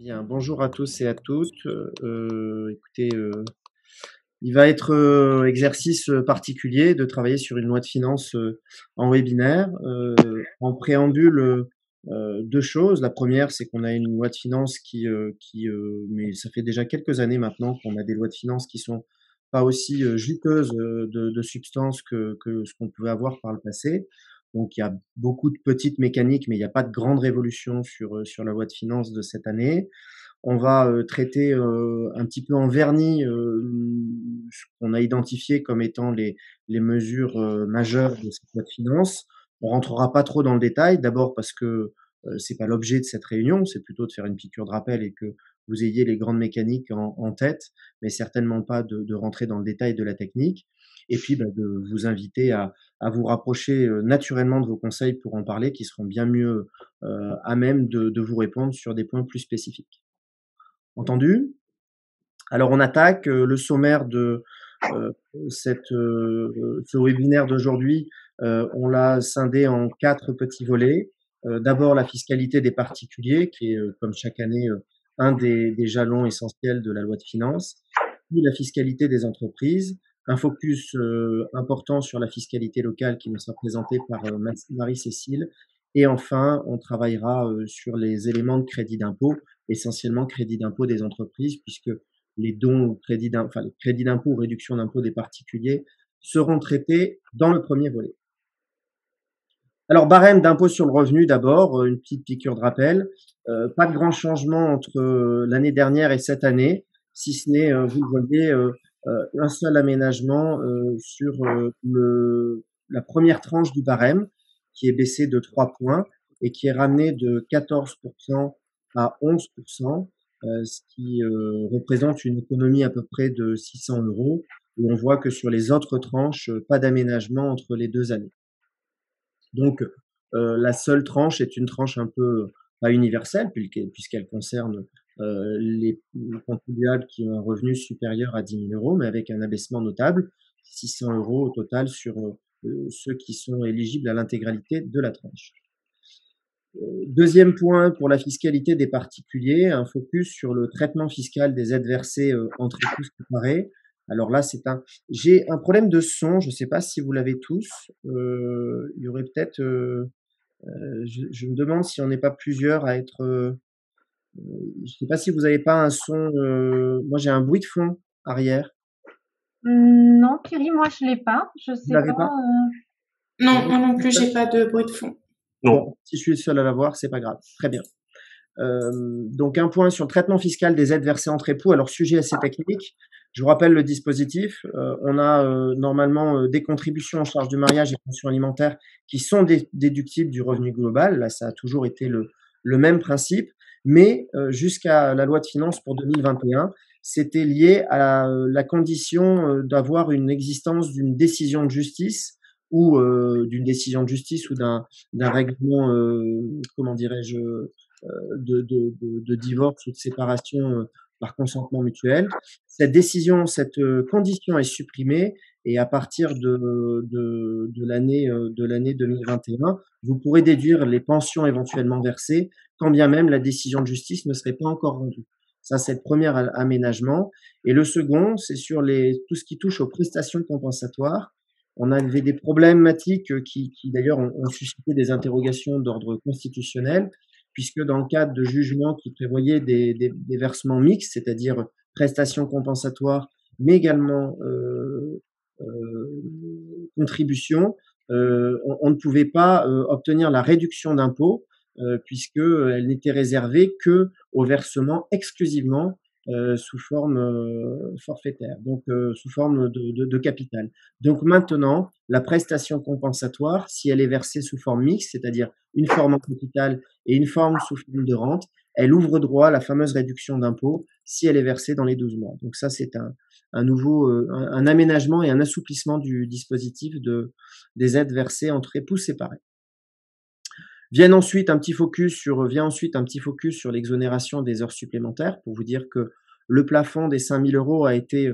Bien, bonjour à tous et à toutes. Écoutez, il va être exercice particulier de travailler sur une loi de finances en webinaire. En préambule, deux choses. La première, c'est qu'on a une loi de finances mais ça fait déjà quelques années maintenant qu'on a des lois de finances qui sont pas aussi juteuses de substance que ce qu'on pouvait avoir par le passé. Donc il y a beaucoup de petites mécaniques, mais il n'y a pas de grande révolution sur la loi de finances de cette année. On va traiter un petit peu en vernis ce qu'on a identifié comme étant les mesures majeures de cette loi de finances. On rentrera pas trop dans le détail, d'abord parce que c'est pas l'objet de cette réunion, c'est plutôt de faire une piqûre de rappel et que vous ayez les grandes mécaniques en tête, mais certainement pas de rentrer dans le détail de la technique. Et puis de vous inviter à vous rapprocher naturellement de vos conseils pour en parler, qui seront bien mieux à même de vous répondre sur des points plus spécifiques. Entendu? Alors on attaque le sommaire de euh, ce webinaire d'aujourd'hui. On l'a scindé en quatre petits volets. D'abord la fiscalité des particuliers, qui est comme chaque année un des jalons essentiels de la loi de finances. Puis la fiscalité des entreprises, un focus important sur la fiscalité locale qui nous sera présenté par Marie-Cécile. Et enfin, on travaillera sur les éléments de crédit d'impôt, essentiellement crédit d'impôt des entreprises, puisque les dons ou les crédits d'impôt ou réduction d'impôt des particuliers seront traités dans le premier volet. Alors, barème d'impôt sur le revenu d'abord, une petite piqûre de rappel. Pas de grand changement entre l'année dernière et cette année, si ce n'est, vous le voyez, un seul aménagement sur la première tranche du barème, qui est baissé de 3 points et qui est ramené de 14% à 11%, ce qui représente une économie à peu près de 600 euros. Et on voit que sur les autres tranches, pas d'aménagement entre les deux années. Donc, la seule tranche est une tranche un peu pas universelle, puisqu'elle concerne les contribuables qui ont un revenu supérieur à 10 000 euros, mais avec un abaissement notable, 600 euros au total sur ceux qui sont éligibles à l'intégralité de la tranche. Deuxième point pour la fiscalité des particuliers, un focus sur le traitement fiscal des aides versées entre époux séparés. Alors là, j'ai un problème de son. Je ne sais pas si vous l'avez tous. Il y aurait peut-être. Je me demande si on n'est pas plusieurs à être. Je ne sais pas si vous n'avez pas un son. Moi, j'ai un bruit de fond arrière. Non, Kiri, moi je l'ai pas. Je Vous sais l'avez pas. pas? Non, moi non plus, j'ai pas de bruit de fond. Bon, si je suis le seul à l'avoir, c'est pas grave. Très bien. Donc un point sur le traitement fiscal des aides versées entre époux. Alors sujet assez technique. Je vous rappelle le dispositif. On a normalement des contributions en charge du mariage et pensions alimentaires qui sont déductibles du revenu global. Là, ça a toujours été le même principe. Mais jusqu'à la loi de finances pour 2021, c'était lié à la condition d'avoir une existence d'une décision de justice ou d'une décision de justice ou d'un règlement, comment dirais-je, de divorce ou de séparation par consentement mutuel. Cette décision, cette condition est supprimée et à partir de l'année 2021, vous pourrez déduire les pensions éventuellement versées, quand bien même la décision de justice ne serait pas encore rendue. Ça, c'est le premier aménagement. Et le second, c'est sur tout ce qui touche aux prestations compensatoires. On avait des problématiques qui d'ailleurs ont suscité des interrogations d'ordre constitutionnel, puisque dans le cadre de jugements qui prévoyaient des versements mixtes, c'est-à-dire prestations compensatoires, mais également contributions, on ne pouvait pas obtenir la réduction d'impôt, puisqu'elle n'était réservée que au versement exclusivement sous forme forfaitaire, donc sous forme de capital. Donc maintenant, la prestation compensatoire, si elle est versée sous forme mixte, c'est-à-dire une forme en capital et une forme sous forme de rente, elle ouvre droit à la fameuse réduction d'impôt si elle est versée dans les 12 mois. Donc ça, c'est un nouveau un aménagement et un assouplissement du dispositif des aides versées entre époux séparés. Vient ensuite un petit focus sur l'exonération des heures supplémentaires, pour vous dire que le plafond des 5 000 euros a été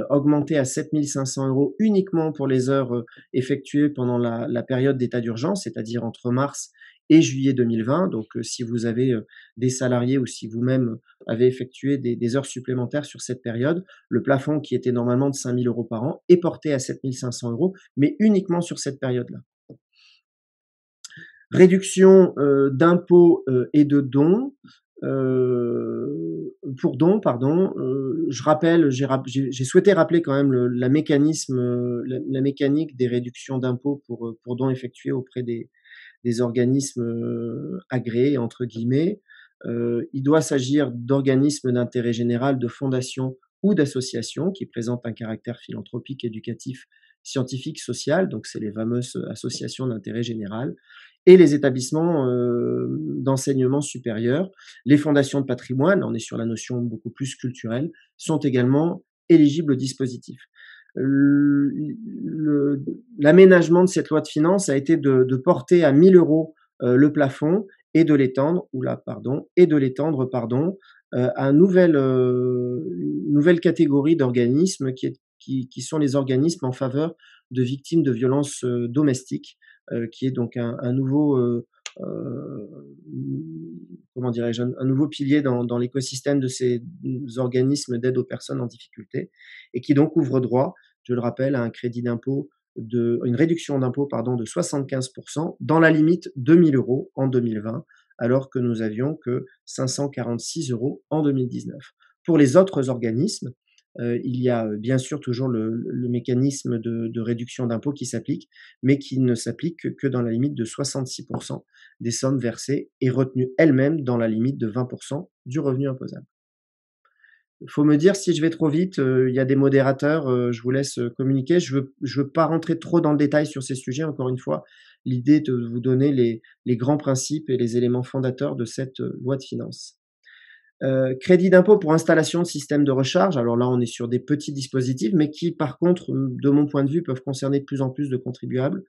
augmenté à 7 500 euros uniquement pour les heures effectuées pendant la période d'état d'urgence, c'est-à-dire entre mars et juillet 2020. Donc, si vous avez des salariés ou si vous-même avez effectué des heures supplémentaires sur cette période, le plafond qui était normalement de 5 000 € par an est porté à 7 500 €, mais uniquement sur cette période-là. Réduction d'impôts et de dons. Pour dons, pardon, je rappelle, j'ai souhaité rappeler quand même la mécanique des réductions d'impôts pour dons effectués auprès des organismes agréés entre guillemets. Il doit s'agir d'organismes d'intérêt général, de fondations ou d'associations qui présentent un caractère philanthropique, éducatif, scientifique, social, donc c'est les fameuses associations d'intérêt général, et les établissements d'enseignement supérieur. Les fondations de patrimoine, on est sur la notion beaucoup plus culturelle, sont également éligibles au dispositif. L'aménagement de cette loi de finances a été de porter à 1 000 € le plafond et de l'étendre, à une nouvelle catégorie d'organismes qui sont les organismes en faveur de victimes de violences domestiques, qui est donc un nouveau comment dirais-je, un nouveau pilier dans l'écosystème de ces organismes d'aide aux personnes en difficulté, et qui donc ouvre droit, je le rappelle, à un crédit d'impôt une réduction d'impôt pardon de 75% dans la limite de 1 000 € en 2020, alors que nous avions que 546 € en 2019. Pour les autres organismes, il y a bien sûr toujours le mécanisme de réduction d'impôt qui s'applique, mais qui ne s'applique que dans la limite de 66% des sommes versées et retenues elles-mêmes dans la limite de 20% du revenu imposable. Il faut me dire si je vais trop vite, il y a des modérateurs, je vous laisse communiquer. Je veux pas rentrer trop dans le détail sur ces sujets. Encore une fois, l'idée est de vous donner les grands principes et les éléments fondateurs de cette loi de finances. Crédit d'impôt pour installation de systèmes de recharge. Alors là, on est sur des petits dispositifs, mais qui, par contre, de mon point de vue, peuvent concerner de plus en plus de contribuables.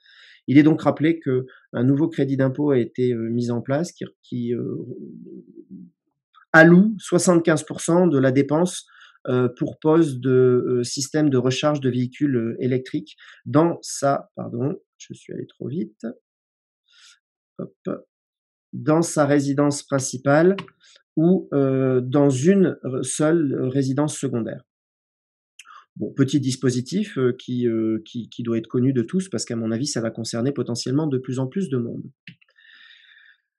Il est donc rappelé qu'un nouveau crédit d'impôt a été mis en place qui alloue 75% de la dépense pour pose de système de recharge de véhicules électriques dans sa, pardon, je suis allé trop vite, hop, dans sa résidence principale ou dans une seule résidence secondaire. Bon, petit dispositif qui doit être connu de tous parce qu'à mon avis, ça va concerner potentiellement de plus en plus de monde.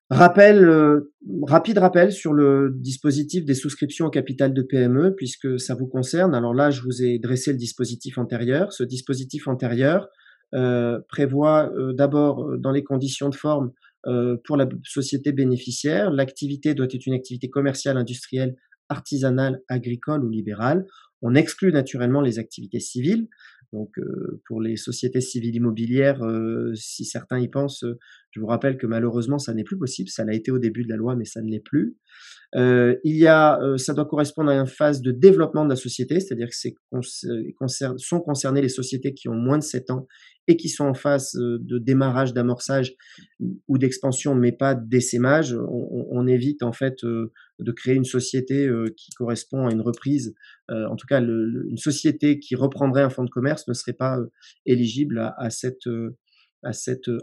Rapide rappel sur le dispositif des souscriptions au capital de PME, puisque ça vous concerne. Alors là, je vous ai dressé le dispositif antérieur. Ce dispositif antérieur prévoit d'abord, dans les conditions de forme, pour la société bénéficiaire, l'activité doit être une activité commerciale, industrielle, artisanale, agricole ou libérale. On exclut naturellement les activités civiles. Donc, pour les sociétés civiles immobilières, si certains y pensent, je vous rappelle que malheureusement, ça n'est plus possible. Ça l'a été au début de la loi, mais ça ne l'est plus. Ça doit correspondre à une phase de développement de la société, c'est-à-dire que sont concernées les sociétés qui ont moins de 7 ans et qui sont en phase de démarrage, d'amorçage ou d'expansion, mais pas d'essaimage. On évite en fait de créer une société qui correspond à une reprise. En tout cas, une société qui reprendrait un fonds de commerce ne serait pas éligible à cette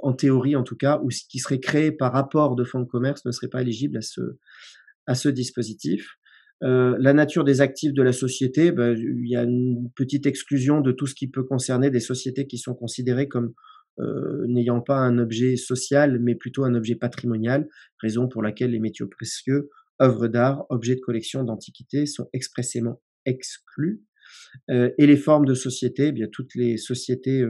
en théorie en tout cas, ou ce qui serait créé par rapport de fonds de commerce ne serait pas éligible à ce dispositif. La nature des actifs de la société, il y a une petite exclusion de tout ce qui peut concerner des sociétés qui sont considérées comme n'ayant pas un objet social, mais plutôt un objet patrimonial, raison pour laquelle les métaux précieux, œuvres d'art, objets de collection d'antiquités sont expressément exclus. Et les formes de société, bien toutes les sociétés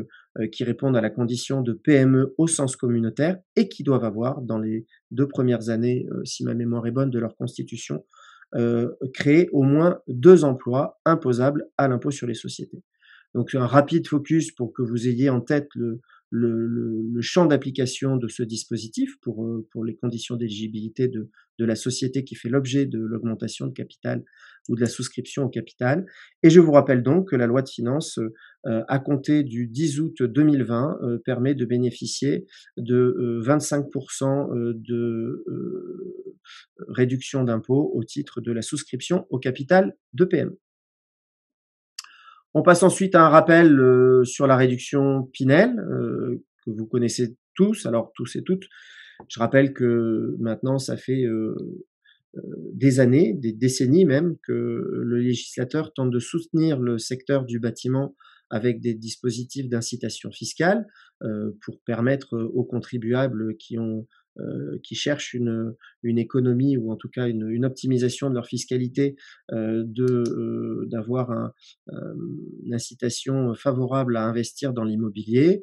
qui répondent à la condition de PME au sens communautaire et qui doivent avoir, dans les 2 premières années, si ma mémoire est bonne, de leur constitution, créé au moins 2 emplois imposables à l'impôt sur les sociétés. Donc un rapide focus pour que vous ayez en tête le champ d'application de ce dispositif pour les conditions d'éligibilité de la société qui fait l'objet de l'augmentation de capital ou de la souscription au capital. Et je vous rappelle donc que la loi de finances, à compter du 10 août 2020, permet de bénéficier de 25% de réduction d'impôt au titre de la souscription au capital de PME. On passe ensuite à un rappel sur la réduction Pinel, que vous connaissez tous, alors tous et toutes. Je rappelle que maintenant, ça fait des années, des décennies même, que le législateur tente de soutenir le secteur du bâtiment avec des dispositifs d'incitation fiscale pour permettre aux contribuables qui cherchent une économie ou en tout cas une optimisation de leur fiscalité d'avoir une incitation favorable à investir dans l'immobilier.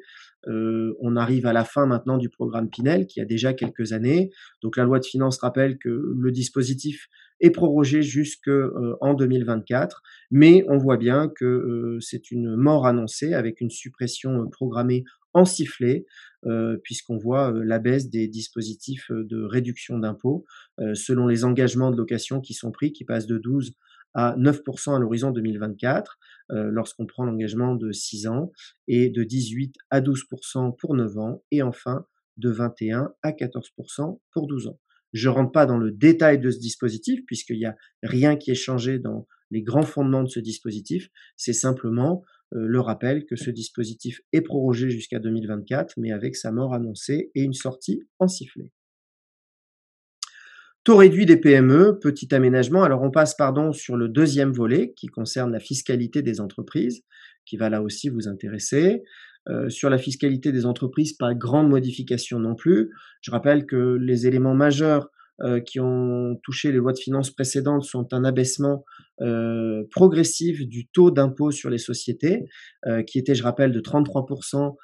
On arrive à la fin maintenant du programme Pinel qui a déjà quelques années. Donc la loi de finances rappelle que le dispositif est prorogé jusqu'en 2024, mais on voit bien que c'est une mort annoncée avec une suppression programmée en sifflet, puisqu'on voit la baisse des dispositifs de réduction d'impôts selon les engagements de location qui sont pris, qui passent de 12 à 9% à l'horizon 2024, lorsqu'on prend l'engagement de 6 ans, et de 18 à 12% pour 9 ans, et enfin de 21 à 14% pour 12 ans. Je ne rentre pas dans le détail de ce dispositif, puisqu'il n'y a rien qui est changé dans les grands fondements de ce dispositif. C'est simplement le rappel que ce dispositif est prorogé jusqu'à 2024, mais avec sa mort annoncée et une sortie en sifflet. Taux réduit des PME, petit aménagement. Alors on passe sur le deuxième volet qui concerne la fiscalité des entreprises, qui va là aussi vous intéresser. Sur la fiscalité des entreprises, pas grande modification non plus. Je rappelle que les éléments majeurs qui ont touché les lois de finances précédentes sont un abaissement progressif du taux d'impôt sur les sociétés, qui était, je rappelle, de 33%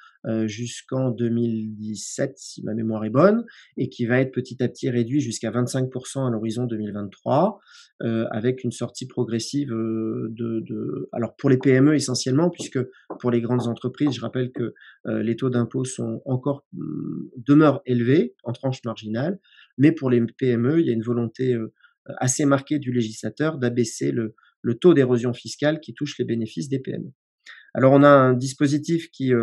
jusqu'en 2017, si ma mémoire est bonne, et qui va être petit à petit réduit jusqu'à 25% à l'horizon 2023, avec une sortie progressive alors pour les PME essentiellement, puisque pour les grandes entreprises, je rappelle que les taux d'impôt demeurent élevés en tranche marginale, mais pour les PME, il y a une volonté assez marquée du législateur d'abaisser le taux d'érosion fiscale qui touche les bénéfices des PME. Alors on a un dispositif qui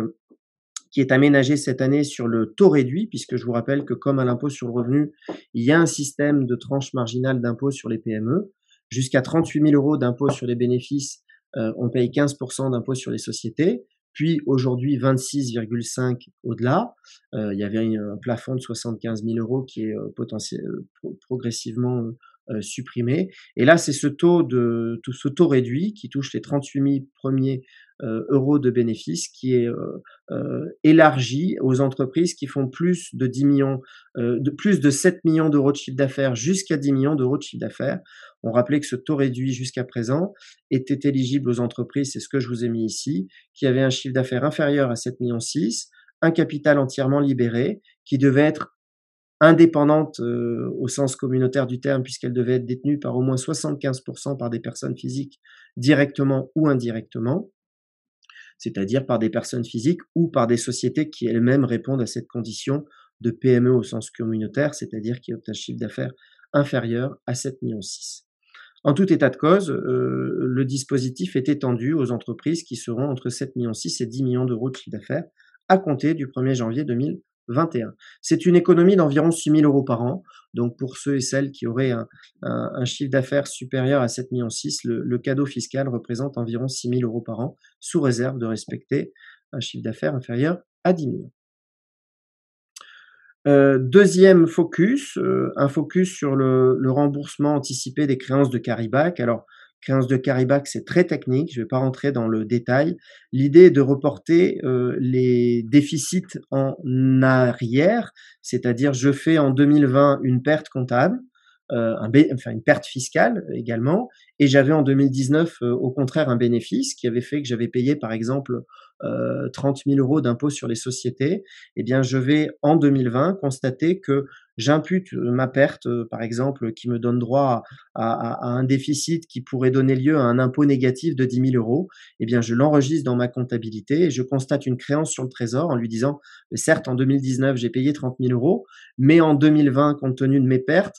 est aménagé cette année sur le taux réduit, puisque je vous rappelle que comme à l'impôt sur le revenu, il y a un système de tranche marginale d'impôt sur les PME. Jusqu'à 38 000 euros d'impôt sur les bénéfices, on paye 15% d'impôt sur les sociétés, puis aujourd'hui 26,5 au-delà. Il y avait un plafond de 75 000 euros qui est progressivement supprimé. Et là, c'est ce taux réduit qui touche les 38 000 premiers euros de bénéfices qui est élargi aux entreprises qui font plus de 10 millions, plus de 7 millions d'euros de chiffre d'affaires jusqu'à 10 millions d'euros de chiffre d'affaires. On rappelait que ce taux réduit jusqu'à présent était éligible aux entreprises, c'est ce que je vous ai mis ici, qui avaient un chiffre d'affaires inférieur à 7,6 millions, un capital entièrement libéré, qui devait être indépendante au sens communautaire du terme, puisqu'elle devait être détenue par au moins 75% par des personnes physiques directement ou indirectement, c'est-à-dire par des personnes physiques ou par des sociétés qui elles-mêmes répondent à cette condition de PME au sens communautaire, c'est-à-dire qui ont un chiffre d'affaires inférieur à 7,6 millions. En tout état de cause, le dispositif est étendu aux entreprises qui seront entre 7,6 millions et 10 millions d'euros de chiffre d'affaires à compter du 1er janvier 2021. C'est une économie d'environ 6 000 euros par an. Donc pour ceux et celles qui auraient un chiffre d'affaires supérieur à 7,6 millions, le cadeau fiscal représente environ 6 000 euros par an, sous réserve de respecter un chiffre d'affaires inférieur à 10 millions. Deuxième focus, un focus sur le remboursement anticipé des créances de carry-back. Alors, créances de carry-back, c'est très technique, je ne vais pas rentrer dans le détail. L'idée est de reporter les déficits en arrière, c'est-à-dire je fais en 2020 une perte comptable, une perte fiscale également, et j'avais en 2019 au contraire un bénéfice qui avait fait que j'avais payé par exemple 30 000 euros d'impôt sur les sociétés. Eh bien, je vais en 2020 constater que j'impute ma perte, par exemple, qui me donne droit à un déficit qui pourrait donner lieu à un impôt négatif de 10 000 euros. Eh bien, je l'enregistre dans ma comptabilité et je constate une créance sur le trésor en lui disant, certes, en 2019, j'ai payé 30 000 euros, mais en 2020, compte tenu de mes pertes,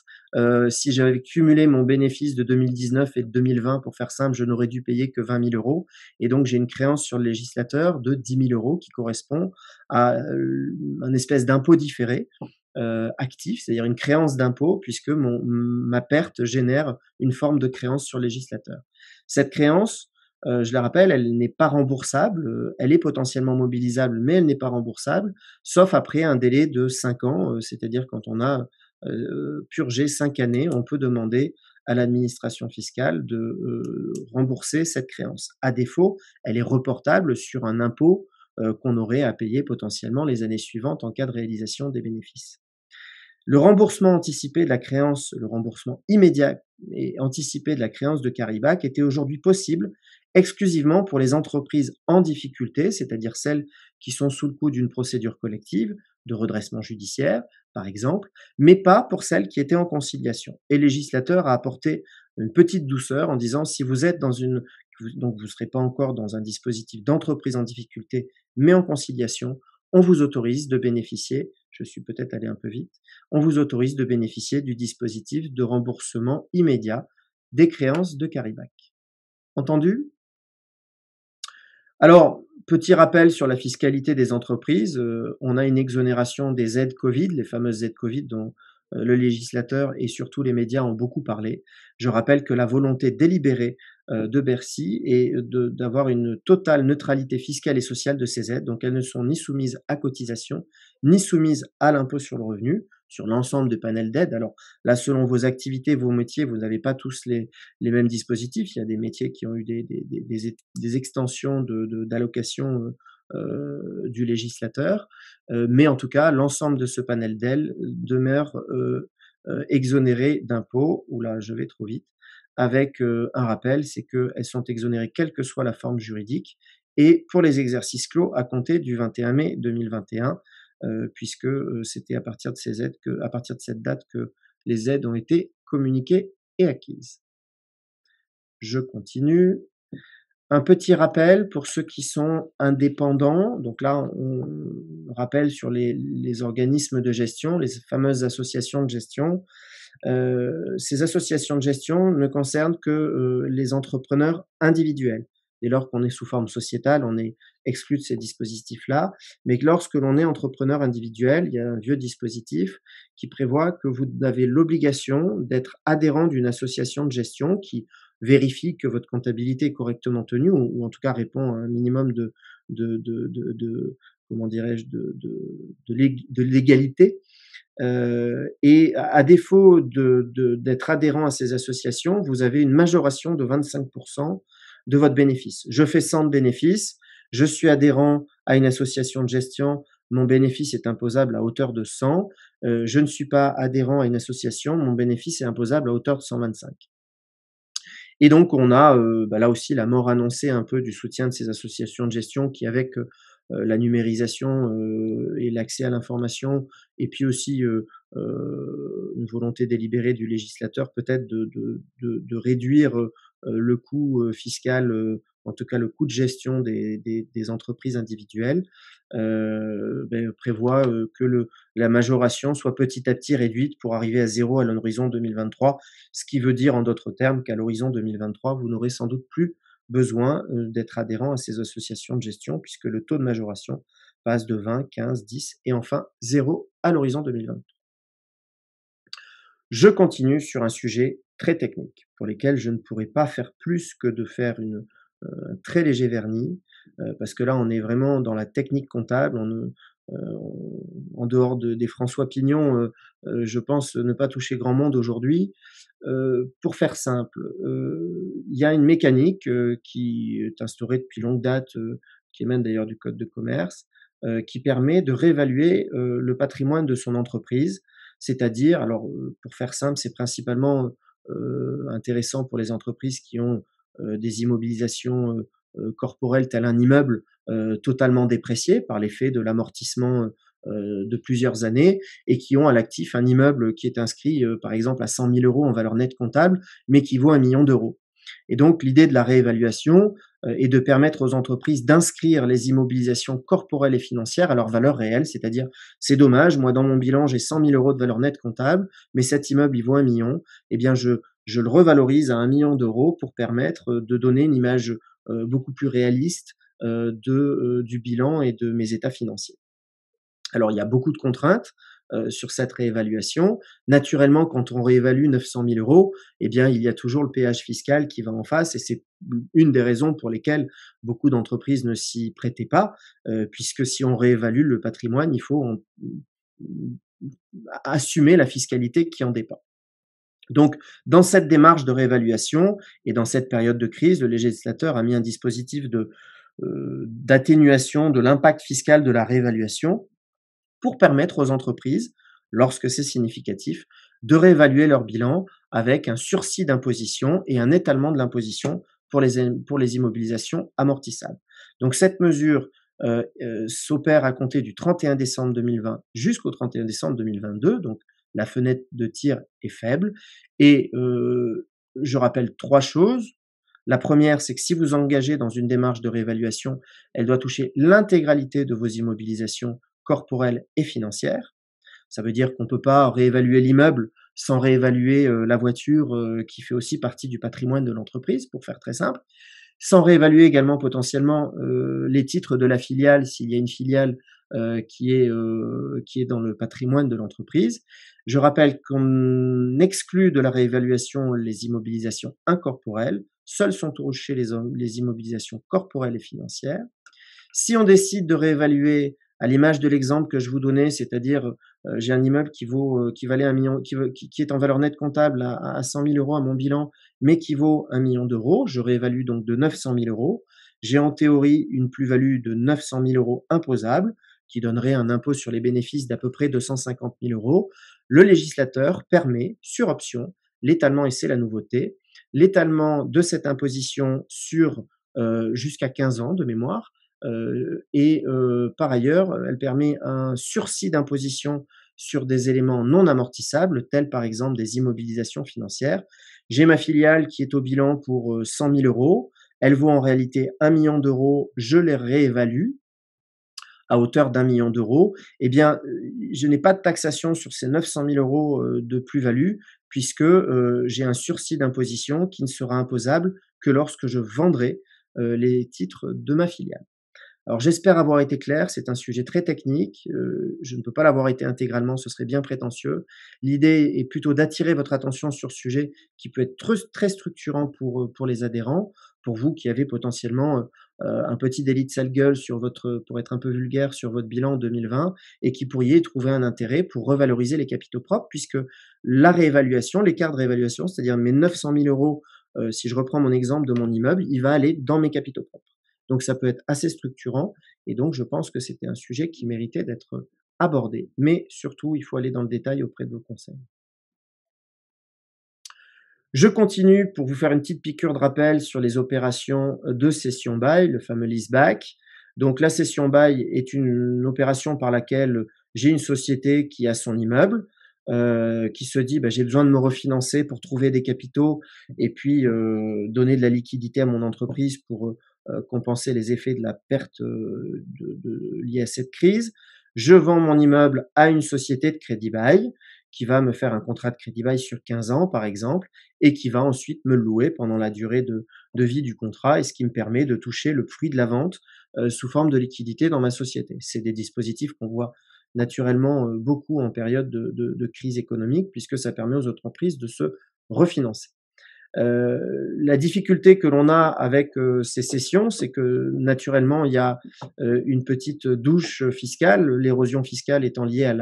si j'avais cumulé mon bénéfice de 2019 et de 2020, pour faire simple, je n'aurais dû payer que 20 000 euros. Et donc, j'ai une créance sur le législateur de 10 000 euros qui correspond à un espèce d'impôt différé actif, c'est-à-dire une créance d'impôt, puisque ma perte génère une forme de créance sur le législateur. Cette créance, je la rappelle, elle n'est pas remboursable, elle est potentiellement mobilisable, mais elle n'est pas remboursable, sauf après un délai de 5 ans, c'est-à-dire quand on a, purgé 5 années, on peut demander à l'administration fiscale de, rembourser cette créance. À défaut, elle est reportable sur un impôt, qu'on aurait à payer potentiellement les années suivantes en cas de réalisation des bénéfices. Le remboursement anticipé de la créance, le remboursement immédiat et anticipé de la créance de carry-back était aujourd'hui possible exclusivement pour les entreprises en difficulté, c'est-à-dire celles qui sont sous le coup d'une procédure collective, de redressement judiciaire, par exemple, mais pas pour celles qui étaient en conciliation. Et le législateur a apporté une petite douceur en disant si vous êtes dans une, donc vous ne serez pas encore dans un dispositif d'entreprise en difficulté, mais en conciliation, on vous autorise de bénéficier, je suis peut-être allé un peu vite, on vous autorise de bénéficier du dispositif de remboursement immédiat des créances de carry-back. Entendu? Alors, petit rappel sur la fiscalité des entreprises, on a une exonération des aides Covid, les fameuses aides Covid dont le législateur et surtout les médias ont beaucoup parlé. Je rappelle que la volonté délibérée de Bercy est d'avoir une totale neutralité fiscale et sociale de ces aides, donc elles ne sont ni soumises à cotisation, ni soumises à l'impôt sur le revenu, sur l'ensemble du panel d'aides. Alors là, selon vos activités, vos métiers, vous n'avez pas tous les mêmes dispositifs. Il y a des métiers qui ont eu des extensions d'allocation du législateur, mais en tout cas, l'ensemble de ce panel d'aides demeure exonéré d'impôts, ou là je vais trop vite, avec un rappel, c'est qu'elles sont exonérées quelle que soit la forme juridique, et pour les exercices clos à compter du 21 mai 2021, puisque c'était à partir de ces aides à partir de cette date que les aides ont été communiquées et acquises. Je continue. Un petit rappel pour ceux qui sont indépendants. Donc là, on rappelle sur les organismes de gestion, les fameuses associations de gestion. Ces associations de gestion ne concernent que les entrepreneurs individuels. Dès lors qu'on est sous forme sociétale, on est exclu de ces dispositifs-là. Mais que lorsque l'on est entrepreneur individuel, il y a un vieux dispositif qui prévoit que vous avez l'obligation d'être adhérent d'une association de gestion qui vérifie que votre comptabilité est correctement tenue, ou en tout cas répond à un minimum comment dirais-je, de légalité. Et à défaut d'être adhérent à ces associations, vous avez une majoration de 25% de votre bénéfice. Je fais 100 de bénéfices, je suis adhérent à une association de gestion, mon bénéfice est imposable à hauteur de 100. Je ne suis pas adhérent à une association, mon bénéfice est imposable à hauteur de 125. Et donc on a là aussi la mort annoncée un peu du soutien de ces associations de gestion qui, avec la numérisation et l'accès à l'information, et puis aussi une volonté délibérée du législateur peut-être de réduire le coût fiscal, en tout cas le coût de gestion des entreprises individuelles, prévoit que la majoration soit petit à petit réduite pour arriver à 0 à l'horizon 2023, ce qui veut dire en d'autres termes qu'à l'horizon 2023, vous n'aurez sans doute plus besoin d'être adhérent à ces associations de gestion, puisque le taux de majoration passe de 20, 15, 10 et enfin 0 à l'horizon 2023. Je continue sur un sujet très technique, pour lesquels je ne pourrais pas faire plus que de faire un très léger vernis, parce que là, on est vraiment dans la technique comptable. En dehors des François Pignon, je pense ne pas toucher grand monde aujourd'hui. Pour faire simple, il y a une mécanique qui est instaurée depuis longue date, qui émane d'ailleurs du code de commerce, qui permet de réévaluer le patrimoine de son entreprise. C'est-à-dire, alors pour faire simple, c'est principalement intéressant pour les entreprises qui ont des immobilisations corporelles tel un immeuble totalement déprécié par l'effet de l'amortissement de plusieurs années, et qui ont à l'actif un immeuble qui est inscrit par exemple à 100 000 € en valeur nette comptable, mais qui vaut 1 million d'euros. Et donc l'idée de la réévaluation est de permettre aux entreprises d'inscrire les immobilisations corporelles et financières à leur valeur réelle, c'est-à-dire c'est dommage, moi dans mon bilan j'ai 100 000 € de valeur nette comptable, mais cet immeuble il vaut 1 million, eh bien je le revalorise à 1 million d'euros pour permettre de donner une image beaucoup plus réaliste du bilan et de mes états financiers. Alors il y a beaucoup de contraintes sur cette réévaluation. Naturellement, quand on réévalue 900 000 €, eh bien, il y a toujours le péage fiscal qui va en face et c'est une des raisons pour lesquelles beaucoup d'entreprises ne s'y prêtaient pas, puisque si on réévalue le patrimoine, il faut assumer la fiscalité qui en dépend. Donc, dans cette démarche de réévaluation et dans cette période de crise, le législateur a mis un dispositif d'atténuation de l'impact fiscal de la réévaluation pour permettre aux entreprises, lorsque c'est significatif, de réévaluer leur bilan avec un sursis d'imposition et un étalement de l'imposition pour les immobilisations amortissables. Donc cette mesure s'opère à compter du 31 décembre 2020 jusqu'au 31 décembre 2022, donc la fenêtre de tir est faible. Et je rappelle 3 choses. La première, c'est que si vous engagez dans une démarche de réévaluation, elle doit toucher l'intégralité de vos immobilisations corporelles et financières. Ça veut dire qu'on ne peut pas réévaluer l'immeuble sans réévaluer la voiture qui fait aussi partie du patrimoine de l'entreprise, pour faire très simple. Sans réévaluer également potentiellement les titres de la filiale, s'il y a une filiale qui est dans le patrimoine de l'entreprise. Je rappelle qu'on exclut de la réévaluation les immobilisations incorporelles. Seules sont touchées les immobilisations corporelles et financières. Si on décide de réévaluer à l'image de l'exemple que je vous donnais, c'est-à-dire j'ai un immeuble qui valait 1 million, qui est en valeur nette comptable à 100 000 € à mon bilan, mais qui vaut 1 million d'euros. Je réévalue donc de 900 000 €. J'ai en théorie une plus-value de 900 000 € imposable, qui donnerait un impôt sur les bénéfices d'à peu près 250 000 €. Le législateur permet, sur option, l'étalement, et c'est la nouveauté, l'étalement de cette imposition sur jusqu'à 15 ans de mémoire. Par ailleurs, elle permet un sursis d'imposition sur des éléments non amortissables, tels par exemple des immobilisations financières. J'ai ma filiale qui est au bilan pour 100 000 €. Elle vaut en réalité 1 million d'euros. Je les réévalue à hauteur d'1 million d'euros. Eh bien, je n'ai pas de taxation sur ces 900 000 € de plus-value, puisque j'ai un sursis d'imposition qui ne sera imposable que lorsque je vendrai les titres de ma filiale. Alors j'espère avoir été clair, c'est un sujet très technique, je ne peux pas l'avoir été intégralement, ce serait bien prétentieux. L'idée est plutôt d'attirer votre attention sur ce sujet qui peut être très structurant pour les adhérents, pour vous qui avez potentiellement, un petit délit de sale gueule pour être un peu vulgaire, sur votre bilan 2020 et qui pourriez trouver un intérêt pour revaloriser les capitaux propres puisque la réévaluation, l'écart de réévaluation, c'est-à-dire mes 900 000 €, si je reprends mon exemple de mon immeuble, il va aller dans mes capitaux propres. Donc ça peut être assez structurant et donc je pense que c'était un sujet qui méritait d'être abordé. Mais surtout, il faut aller dans le détail auprès de vos conseils. Je continue pour vous faire une petite piqûre de rappel sur les opérations de cession-bail, le fameux leaseback. Donc la cession-bail est une opération par laquelle j'ai une société qui a son immeuble, qui se dit: «J'ai besoin de me refinancer pour trouver des capitaux et puis donner de la liquidité à mon entreprise pour compenser les effets de la perte liée à cette crise». Je vends mon immeuble à une société de crédit-bail qui va me faire un contrat de crédit-bail sur 15 ans, par exemple, et qui va ensuite me louer pendant la durée de vie du contrat et ce qui me permet de toucher le fruit de la vente sous forme de liquidité dans ma société. C'est des dispositifs qu'on voit naturellement beaucoup en période de crise économique puisque ça permet aux entreprises de se refinancer. La difficulté que l'on a avec ces cessions, c'est que naturellement, il y a une petite douche fiscale, l'érosion fiscale étant liée à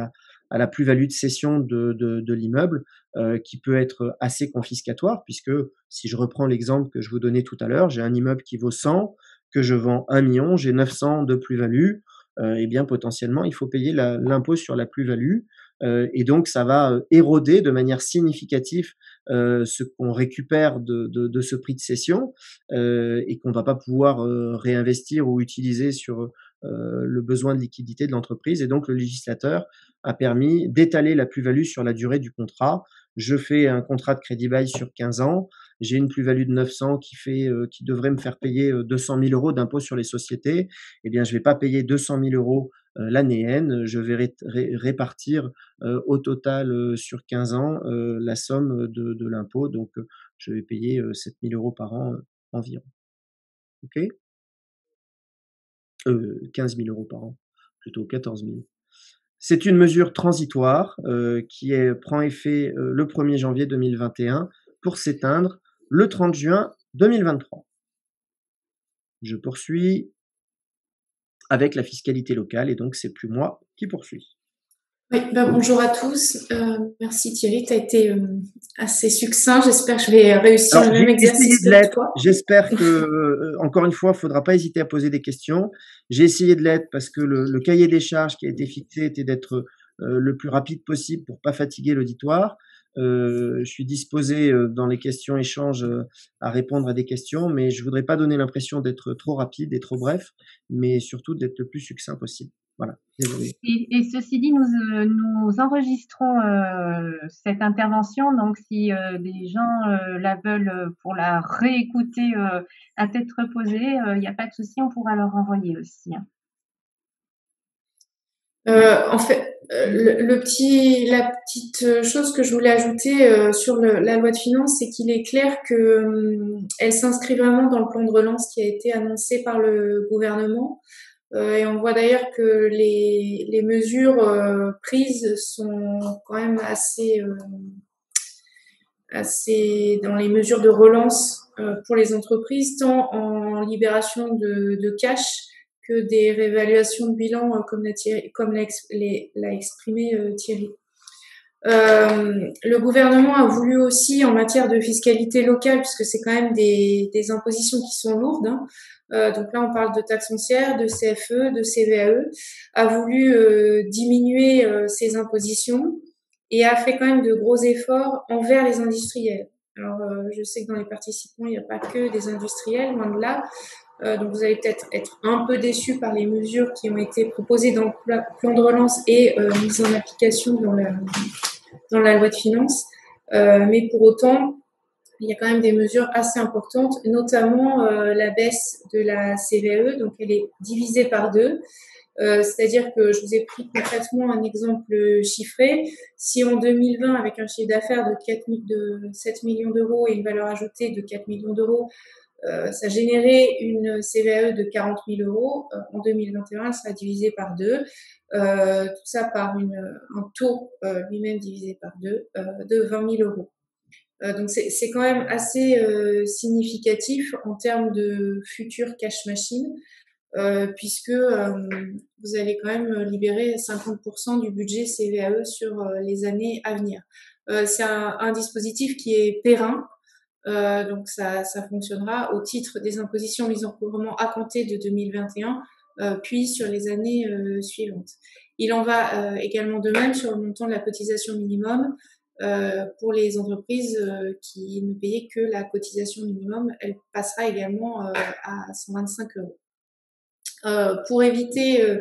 la plus-value de cession de l'immeuble, qui peut être assez confiscatoire, puisque si je reprends l'exemple que je vous donnais tout à l'heure, j'ai un immeuble qui vaut 100, que je vends 1 million, j'ai 900 de plus-value, eh bien potentiellement, il faut payer l'impôt sur la plus-value, et donc ça va éroder de manière significative ce qu'on récupère de ce prix de cession et qu'on va pas pouvoir réinvestir ou utiliser sur le besoin de liquidité de l'entreprise. Et donc le législateur a permis d'étaler la plus-value sur la durée du contrat. Je fais un contrat de crédit-bail sur 15 ans, j'ai une plus-value de 900 qui devrait me faire payer 200 000 € d'impôt sur les sociétés. Eh bien, je vais pas payer 200 000 € l'année N, je vais répartir au total sur 15 ans la somme de l'impôt. Donc, je vais payer 7 000 € par an environ. OK? 15 000 € par an, plutôt 14 000. C'est une mesure transitoire qui prend effet le 1er janvier 2021 pour s'éteindre le 30 juin 2023. Je poursuis avec la fiscalité locale et donc c'est plus moi qui poursuis. Oui, bonjour à tous. Merci Thierry, tu as été assez succinct. J'espère que je vais réussir le même exercice que toi. J'espère que, encore une fois, il ne faudra pas hésiter à poser des questions. J'ai essayé de l'être parce que le cahier des charges qui a été fixé était d'être le plus rapide possible pour pas fatiguer l'auditoire. Je suis disposé dans les questions-échanges à répondre à des questions, mais je voudrais pas donner l'impression d'être trop rapide et trop bref, mais surtout d'être le plus succinct possible. Voilà, désolé. Et ceci dit, nous enregistrons cette intervention, donc si des gens la veulent pour la réécouter à tête reposée, il n'y a pas de souci, on pourra leur envoyer aussi. En fait, la petite chose que je voulais ajouter sur la loi de finances, c'est qu'il est clair que elle s'inscrit vraiment dans le plan de relance qui a été annoncé par le gouvernement. Et on voit d'ailleurs que les mesures prises sont quand même assez dans les mesures de relance pour les entreprises, tant en libération de cash que des réévaluations de bilan comme l'a exprimé Thierry. Le gouvernement a voulu aussi, en matière de fiscalité locale, puisque c'est quand même des impositions qui sont lourdes, hein, donc là on parle de taxes foncières, de CFE, de CVAE, a voulu diminuer ces impositions et a fait quand même de gros efforts envers les industriels. Alors je sais que dans les participants il n'y a pas que des industriels, loin de là. Donc vous allez peut-être être un peu déçus par les mesures qui ont été proposées dans le plan de relance et mises en application dans la loi de finances. Mais pour autant, il y a quand même des mesures assez importantes, notamment la baisse de la CVAE, donc elle est divisée par 2. C'est-à-dire que je vous ai pris concrètement un exemple chiffré. Si en 2020, avec un chiffre d'affaires de 7 millions d'euros et une valeur ajoutée de 4 millions d'euros, ça générait une CVAE de 40 000 euros. En 2021, elle sera divisée par 2. Tout ça par un taux lui-même divisé par 2 de 20 000 euros. Donc c'est quand même assez significatif en termes de futur cash machine, puisque vous allez quand même libérer 50% du budget CVAE sur les années à venir. C'est un dispositif qui est périn. Donc ça fonctionnera au titre des impositions mises en recouvrement à compter de 2021, puis sur les années suivantes. Il en va également de même sur le montant de la cotisation minimum pour les entreprises qui ne payaient que la cotisation minimum. Elle passera également à 125 euros. Pour éviter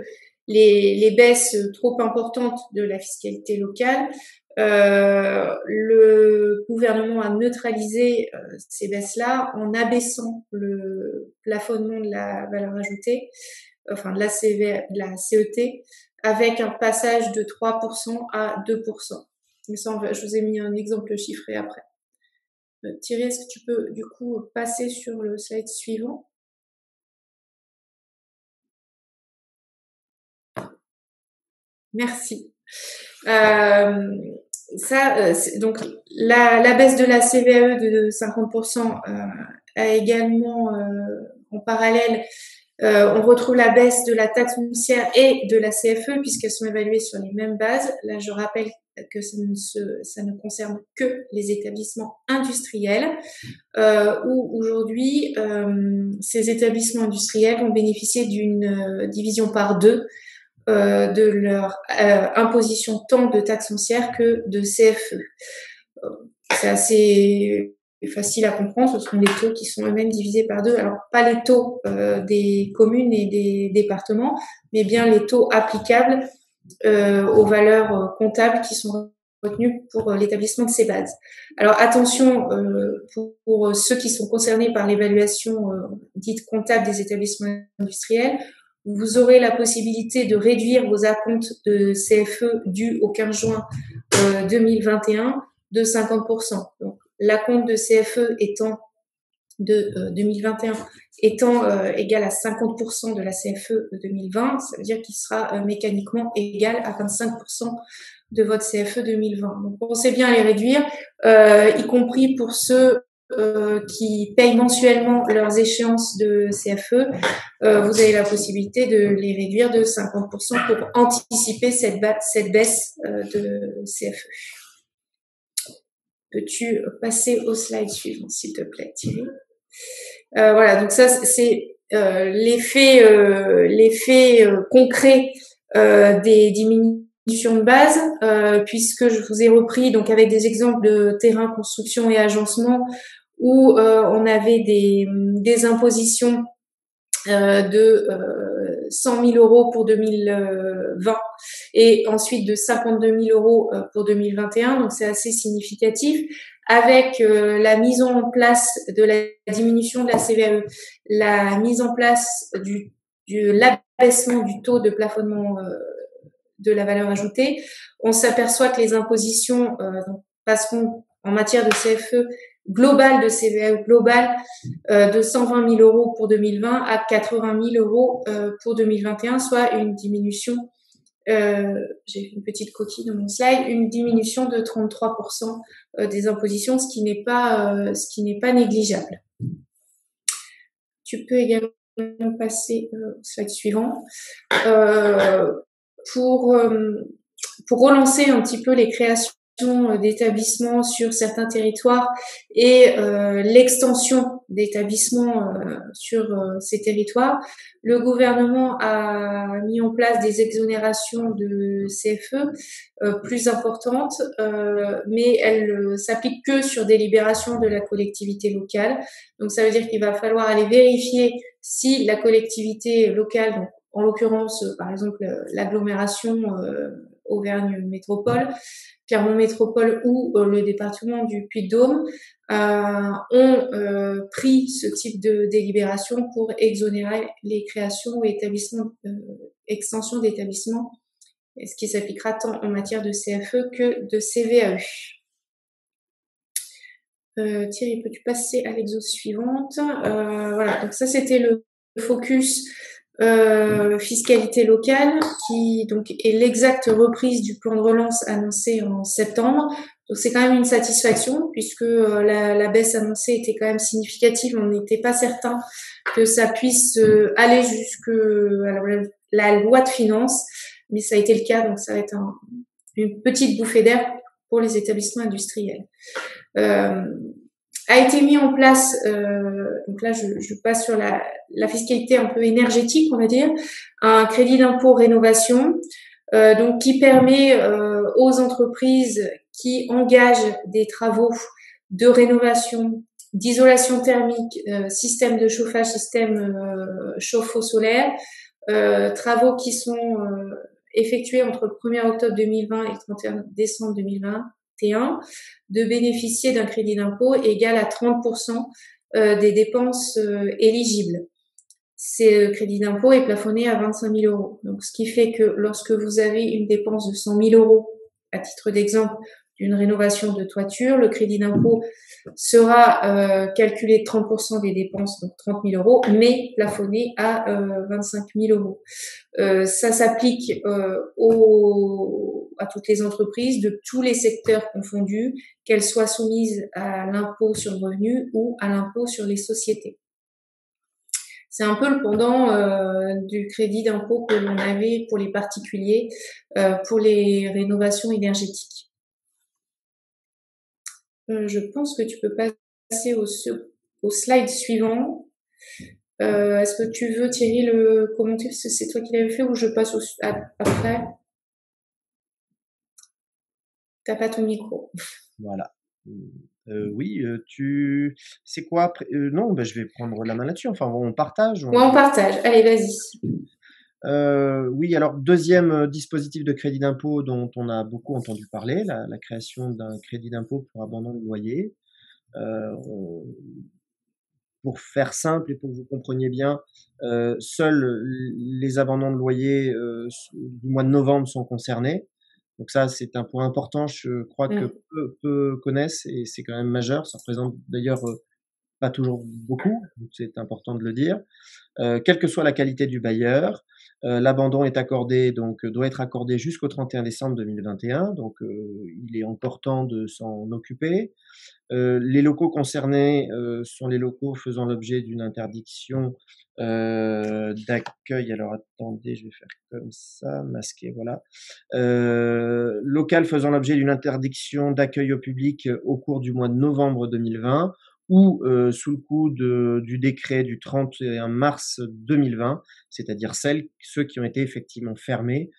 les baisses trop importantes de la fiscalité locale, le gouvernement a neutralisé ces baisses-là en abaissant le plafonnement de la valeur ajoutée, enfin de la CET, avec un passage de 3% à 2%. Mais ça, je vous ai mis un exemple chiffré après. Thierry, est-ce que tu peux du coup passer sur le slide suivant ? Merci. Donc la baisse de la CVAE de 50% a également en parallèle, on retrouve la baisse de la taxe foncière et de la CFE puisqu'elles sont évaluées sur les mêmes bases. Là, je rappelle que ça ne concerne que les établissements industriels, où aujourd'hui ces établissements industriels vont bénéficier d'une division par 2 de leur imposition tant de taxes foncières que de CFE. C'est assez facile à comprendre, ce sont des taux qui sont eux-mêmes divisés par 2. Alors, pas les taux des communes et des départements, mais bien les taux applicables aux valeurs comptables qui sont retenues pour l'établissement de ces bases. Alors, attention, pour ceux qui sont concernés par l'évaluation dite comptable des établissements industriels, vous aurez la possibilité de réduire vos acomptes de CFE dus au 15 juin 2021 de 50%. Donc, l'acompte de CFE étant de 2021 étant égal à 50% de la CFE de 2020, ça veut dire qu'il sera mécaniquement égal à 25% de votre CFE 2020. Donc, pensez bien à les réduire, y compris pour ceux qui payent mensuellement leurs échéances de CFE. Vous avez la possibilité de les réduire de 50% pour anticiper cette baisse de CFE. Peux-tu passer au slide suivant, s'il te plaît, Thierry? Voilà, donc ça, c'est l'effet concret des diminutions de base, puisque je vous ai repris donc avec des exemples de terrain, construction et agencement où on avait des impositions de 100 000 euros pour 2020 et ensuite de 52 000 euros pour 2021. Donc, c'est assez significatif. Avec la mise en place de la diminution de la CVAE, la mise en place l'abaissement du taux de plafonnement de la valeur ajoutée, on s'aperçoit que les impositions passeront en matière de CFE global, de CVAE global, de 120 000 euros pour 2020 à 80 000 euros pour 2021, soit une diminution, j'ai une petite coquille dans mon slide, une diminution de 33% des impositions, ce qui n'est pas négligeable. Tu peux également passer au slide suivant. Pour relancer un petit peu les créations d'établissements sur certains territoires et l'extension d'établissements sur ces territoires, le gouvernement a mis en place des exonérations de CFE plus importantes, mais elles s'appliquent que sur délibération de la collectivité locale. Donc ça veut dire qu'il va falloir aller vérifier si la collectivité locale, donc en l'occurrence, par exemple, l'agglomération Auvergne Métropole, Clermont Métropole ou le département du Puy-de-Dôme ont pris ce type de délibération pour exonérer les créations ou extensions d'établissements, ce qui s'appliquera tant en matière de CFE que de CVAE. Thierry, peux-tu passer à l'exo suivante? Voilà, donc ça c'était le focus fiscalité locale qui donc est l'exacte reprise du plan de relance annoncé en septembre. Donc c'est quand même une satisfaction puisque la baisse annoncée était quand même significative. On n'était pas certain que ça puisse aller jusque la loi de finances, mais ça a été le cas. Donc ça va être une petite bouffée d'air pour les établissements industriels. A été mis en place, donc là je passe sur la fiscalité un peu énergétique, on va dire, un crédit d'impôt rénovation, donc qui permet aux entreprises qui engagent des travaux de rénovation, d'isolation thermique, système de chauffage, système chauffe-eau solaire, travaux qui sont effectués entre le 1er octobre 2020 et le 31 décembre 2021, de bénéficier d'un crédit d'impôt égal à 30% des dépenses éligibles. Ce crédit d'impôt est plafonné à 25 000 euros. Donc, ce qui fait que lorsque vous avez une dépense de 100 000 euros, à titre d'exemple, d'une rénovation de toiture, le crédit d'impôt sera calculé de 30% des dépenses, donc 30 000 euros, mais plafonné à 25 000 euros. Ça s'applique à toutes les entreprises de tous les secteurs confondus, qu'elles soient soumises à l'impôt sur le revenu ou à l'impôt sur les sociétés. C'est un peu le pendant du crédit d'impôt que l'on avait pour les particuliers pour les rénovations énergétiques. Je pense que tu peux passer au slide suivant. Est-ce que tu veux, Thierry, le commenter? C'est toi qui l'avais fait ou je passe après? T'as pas ton micro. Voilà. Oui, c'est quoi non, je vais prendre la main là-dessus. Enfin, on partage. Ouais, on partage. Allez, vas-y. Oui, alors deuxième dispositif de crédit d'impôt dont on a beaucoup entendu parler, la création d'un crédit d'impôt pour abandon de loyer. Pour faire simple et pour que vous compreniez bien, seuls les abandons de loyer du mois de novembre sont concernés. Donc ça, c'est un point important, je crois que peu connaissent et c'est quand même majeur. Ça représente d'ailleurs pas toujours beaucoup, c'est important de le dire. Quelle que soit la qualité du bailleur, l'abandon est accordé, donc doit être accordé jusqu'au 31 décembre 2021, donc il est encore temps de s'en occuper. Les locaux concernés sont les locaux faisant l'objet d'une interdiction d'accueil. Alors attendez, je vais faire comme ça, masquer, voilà. Local faisant l'objet d'une interdiction d'accueil au public au cours du mois de novembre 2020 ou sous le coup du décret du 31 mars 2020, c'est-à-dire ceux qui ont été effectivement fermés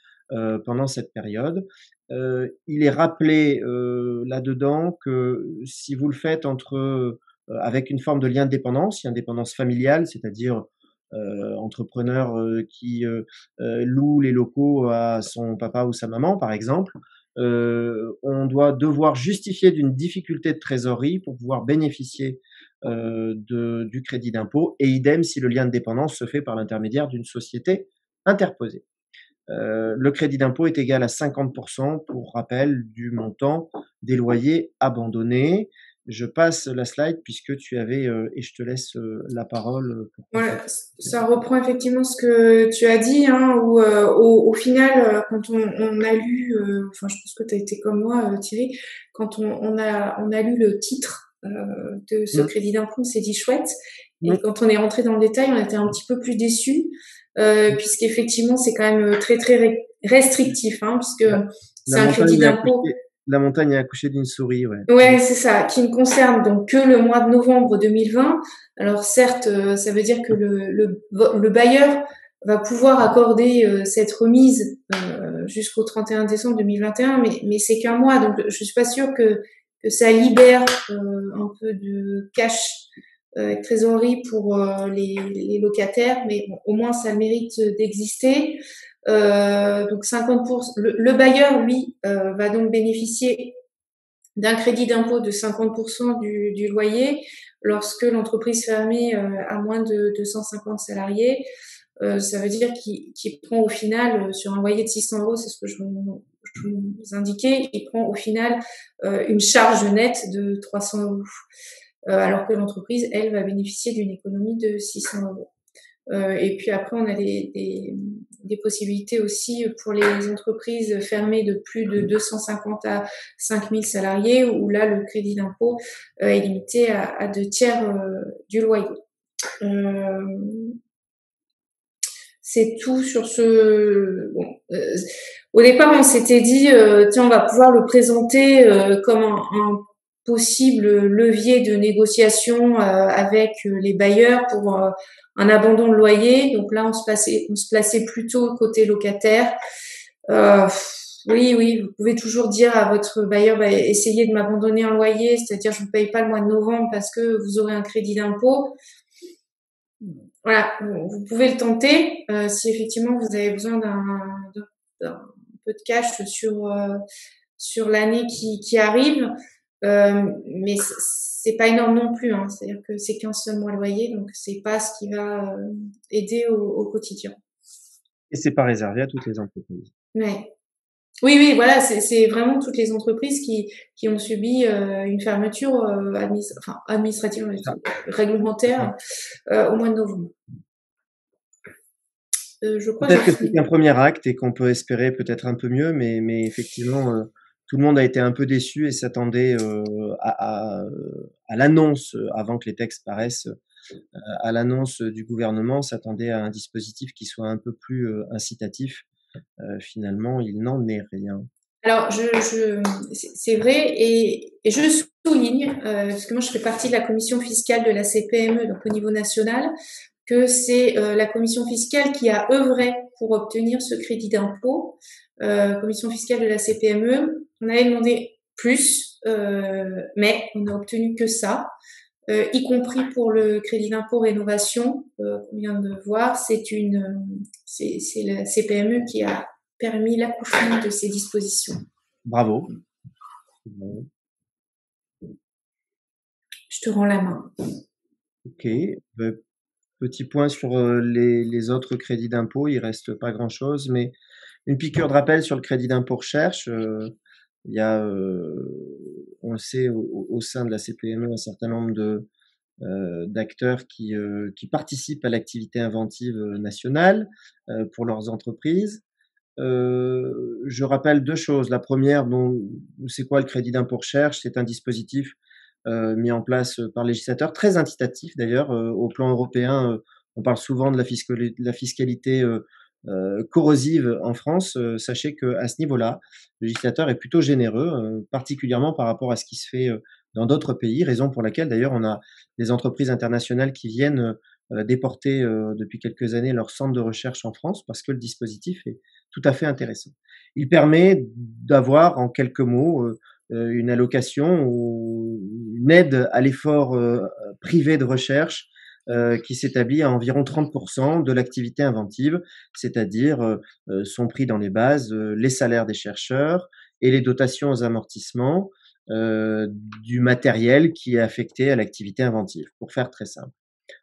pendant cette période. Il est rappelé là-dedans que si vous le faites avec une forme de lien de dépendance, lien de dépendance familiale, c'est-à-dire entrepreneur qui loue les locaux à son papa ou sa maman, par exemple, on doit devoir justifier d'une difficulté de trésorerie pour pouvoir bénéficier du crédit d'impôt, et idem si le lien de dépendance se fait par l'intermédiaire d'une société interposée. Le crédit d'impôt est égal à 50%, pour rappel, du montant des loyers abandonnés. Je passe la slide puisque tu avais, et je te laisse la parole. Ouais, ça reprend effectivement ce que tu as dit, hein, où au final, quand on a lu, enfin je pense que tu as été comme moi, Thierry, quand on a lu le titre de ce crédit d'impôt, on s'est dit chouette. Et quand on est rentré dans le détail, on était un petit peu plus déçus, puisqu'effectivement c'est quand même très très restrictif, hein, puisque c'est un crédit d'impôt. La montagne a accouché d'une souris, ouais. Ouais, c'est ça, qui ne concerne donc que le mois de novembre 2020. Alors certes, ça veut dire que le bailleur va pouvoir accorder cette remise jusqu'au 31 décembre 2021, mais c'est qu'un mois, donc je suis pas sûre que ça libère un peu de cash, de trésorerie pour les locataires, mais bon, au moins ça mérite d'exister. Donc 50%, le bailleur, lui, va donc bénéficier d'un crédit d'impôt de 50% du loyer lorsque l'entreprise fermée a moins de 250 salariés. Ça veut dire qu'il prend au final, sur un loyer de 600 euros, c'est ce que je vous indiquais, il prend au final une charge nette de 300 euros, alors que l'entreprise, elle, va bénéficier d'une économie de 600 euros. Et puis après, on a des possibilités aussi pour les entreprises fermées de plus de 250 à 5000 salariés, où là, le crédit d'impôt est limité à 2/3 du loyer. C'est tout sur ce... Bon, au départ, on s'était dit, tiens, on va pouvoir le présenter comme un possible levier de négociation avec les bailleurs pour un abandon de loyer. Donc là, on se plaçait plutôt côté locataire. Oui, vous pouvez toujours dire à votre bailleur, bah, essayez de m'abandonner un loyer, c'est-à-dire je ne paye pas le mois de novembre parce que vous aurez un crédit d'impôt. Voilà, vous pouvez le tenter si effectivement vous avez besoin d'un peu de cash sur l'année qui arrive. Mais c'est pas énorme non plus, hein. C'est-à-dire que c'est qu'un seul mois de loyer, donc c'est pas ce qui va aider au quotidien. Et c'est pas réservé à toutes les entreprises. Ouais. Oui, voilà, c'est vraiment toutes les entreprises qui ont subi une fermeture administrative, réglementaire au mois de novembre. Je crois peut-être que c'est un premier acte et qu'on peut espérer peut-être un peu mieux, mais effectivement, tout le monde a été un peu déçu et s'attendait à l'annonce, avant que les textes paraissent, à l'annonce du gouvernement, s'attendait à un dispositif qui soit un peu plus incitatif. Finalement, il n'en est rien. Alors, c'est vrai, et je souligne, parce que moi je fais partie de la commission fiscale de la CPME, donc au niveau national, que c'est la commission fiscale qui a œuvré pour obtenir ce crédit d'impôt. Commission fiscale de la CPME, on avait demandé plus, mais on n'a obtenu que ça, y compris pour le crédit d'impôt rénovation qu'on vient de voir. C'est la CPME qui a permis l'accouchement de ces dispositions. Bravo. Je te rends la main. Ok. Petit point sur les autres crédits d'impôt, il reste pas grand-chose, mais une piqûre de rappel sur le crédit d'impôt recherche. Il y a, on le sait, au sein de la CPME, un certain nombre d'acteurs qui participent à l'activité inventive nationale pour leurs entreprises. Je rappelle 2 choses. La première, bon, c'est quoi le crédit d'impôt recherche? C'est un dispositif mis en place par le législateur, très incitatif d'ailleurs. Au plan européen, on parle souvent de la fiscalité corrosive en France. Sachez qu'à ce niveau-là, le législateur est plutôt généreux, particulièrement par rapport à ce qui se fait dans d'autres pays, raison pour laquelle d'ailleurs on a des entreprises internationales qui viennent déporter depuis quelques années leur centre de recherche en France parce que le dispositif est tout à fait intéressant. Il permet d'avoir en quelques mots une allocation ou une aide à l'effort privé de recherche qui s'établit à environ 30% de l'activité inventive, c'est-à-dire sont pris dans les bases les salaires des chercheurs et les dotations aux amortissements du matériel qui est affecté à l'activité inventive, pour faire très simple.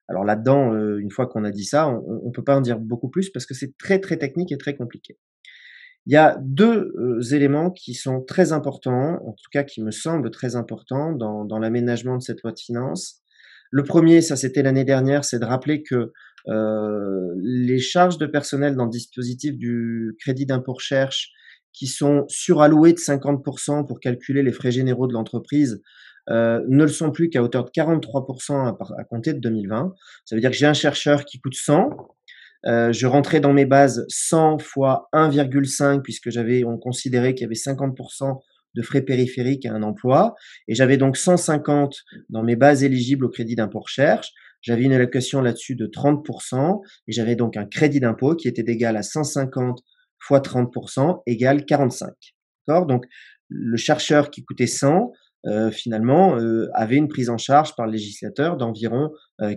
Alors là-dedans, une fois qu'on a dit ça, on peut pas en dire beaucoup plus parce que c'est très, très technique et très compliqué. Il y a 2 éléments qui sont très importants, en tout cas qui me semblent très importants dans l'aménagement de cette loi de finances. Le premier, ça c'était l'année dernière, c'est de rappeler que les charges de personnel dans le dispositif du crédit d'impôt recherche qui sont surallouées de 50% pour calculer les frais généraux de l'entreprise, ne le sont plus qu'à hauteur de 43% à compter de 2020. Ça veut dire que j'ai un chercheur qui coûte 100, je rentrais dans mes bases 100 fois 1,5 puisque on considérait qu'il y avait 50% de frais périphériques à un emploi, et j'avais donc 150 dans mes bases éligibles au crédit d'impôt recherche. J'avais une allocation là-dessus de 30%, et j'avais donc un crédit d'impôt qui était égal à 150 fois 30% égale 45. D'accord? Donc, le chercheur qui coûtait 100, finalement, avait une prise en charge par le législateur d'environ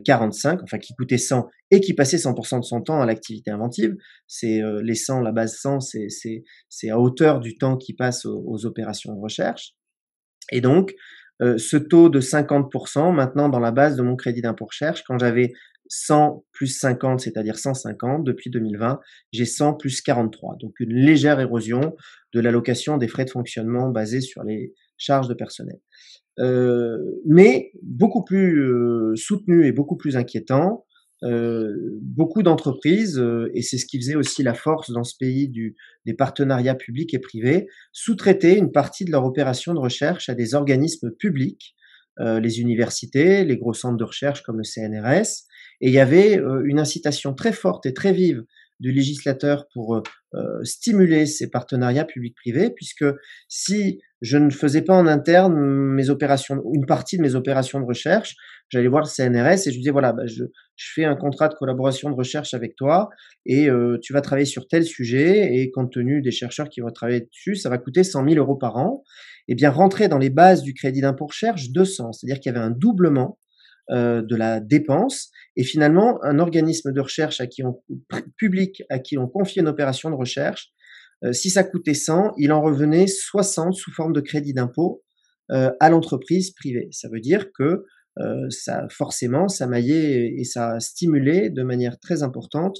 45, enfin qui coûtait 100 et qui passait 100% de son temps à l'activité inventive. C'est les 100, la base 100, c'est à hauteur du temps qui passe aux opérations de recherche. Et donc, ce taux de 50%, maintenant dans la base de mon crédit d'impôt recherche, quand j'avais 100 plus 50, c'est-à-dire 150, depuis 2020, j'ai 100 plus 43. Donc une légère érosion de l'allocation des frais de fonctionnement basés sur les charges de personnel. Mais beaucoup plus soutenu et beaucoup plus inquiétant, beaucoup d'entreprises, et c'est ce qui faisait aussi la force dans ce pays des partenariats publics et privés, sous-traitaient une partie de leur opération de recherche à des organismes publics, les universités, les gros centres de recherche comme le CNRS, et il y avait une incitation très forte et très vive du législateur pour stimuler ces partenariats publics-privés, puisque si je ne faisais pas en interne une partie de mes opérations de recherche, j'allais voir le CNRS et je lui disais voilà, je fais un contrat de collaboration de recherche avec toi et tu vas travailler sur tel sujet et compte tenu des chercheurs qui vont travailler dessus, ça va coûter 100 000 euros par an. Eh bien, rentrer dans les bases du crédit d'impôt recherche 200, c'est-à-dire qu'il y avait un doublement de la dépense, et finalement un organisme de recherche public à qui on confiait une opération de recherche, si ça coûtait 100, il en revenait 60 sous forme de crédit d'impôt à l'entreprise privée. Ça veut dire que ça forcément ça maillait et ça stimulait de manière très importante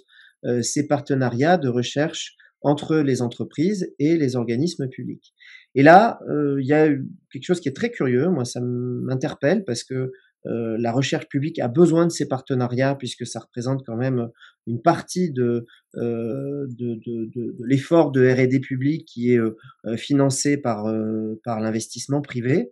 ces partenariats de recherche entre les entreprises et les organismes publics. Et là, il y a quelque chose qui est très curieux, moi ça m'interpelle parce que la recherche publique a besoin de ces partenariats puisque ça représente quand même une partie de l'effort de R&D public qui est financé par l'investissement privé.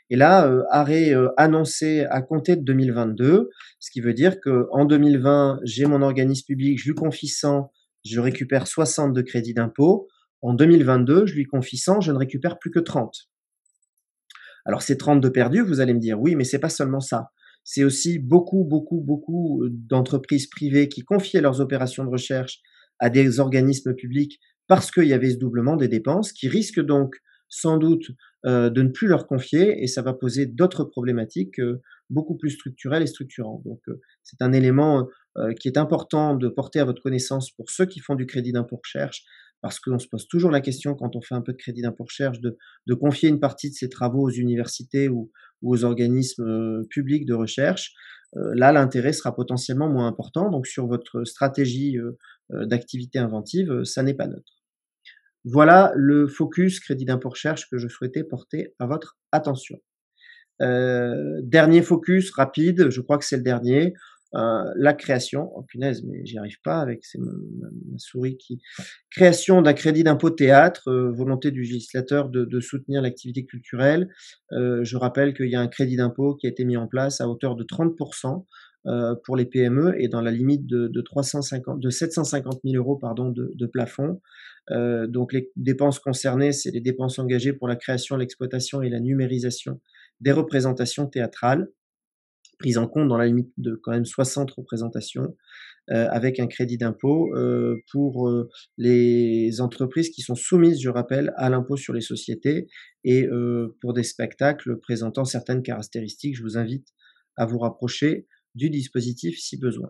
Et là, arrêt annoncé à compter de 2022, ce qui veut dire que en 2020, j'ai mon organisme public, je lui confie 100, je récupère 60 de crédit d'impôt. En 2022, je lui confie 100, je ne récupère plus que 30. Alors ces 30 de perdus, vous allez me dire, oui, mais c'est pas seulement ça. C'est aussi beaucoup d'entreprises privées qui confiaient leurs opérations de recherche à des organismes publics parce qu'il y avait ce doublement des dépenses, qui risquent donc sans doute de ne plus leur confier, et ça va poser d'autres problématiques beaucoup plus structurelles et structurantes. Donc c'est un élément qui est important de porter à votre connaissance pour ceux qui font du crédit d'impôt recherche, parce qu'on se pose toujours la question quand on fait un peu de crédit d'impôt recherche de confier une partie de ses travaux aux universités ou aux organismes publics de recherche. Là, l'intérêt sera potentiellement moins important, donc sur votre stratégie d'activité inventive, ça n'est pas neutre. Voilà le focus crédit d'impôt recherche que je souhaitais porter à votre attention. Dernier focus rapide, je crois que c'est le dernier, la création, oh punaise, mais j'y arrive pas avec ma souris qui création d'un crédit d'impôt théâtre, volonté du législateur de soutenir l'activité culturelle. Je rappelle qu'il y a un crédit d'impôt qui a été mis en place à hauteur de 30 pour les PME et dans la limite de 750 000 € pardon, de plafond. Donc les dépenses concernées, c'est les dépenses engagées pour la création, l'exploitation et la numérisation des représentations théâtrales, prises en compte dans la limite de quand même 60 représentations, avec un crédit d'impôt pour les entreprises qui sont soumises, je rappelle, à l'impôt sur les sociétés et pour des spectacles présentant certaines caractéristiques. Je vous invite à vous rapprocher du dispositif si besoin.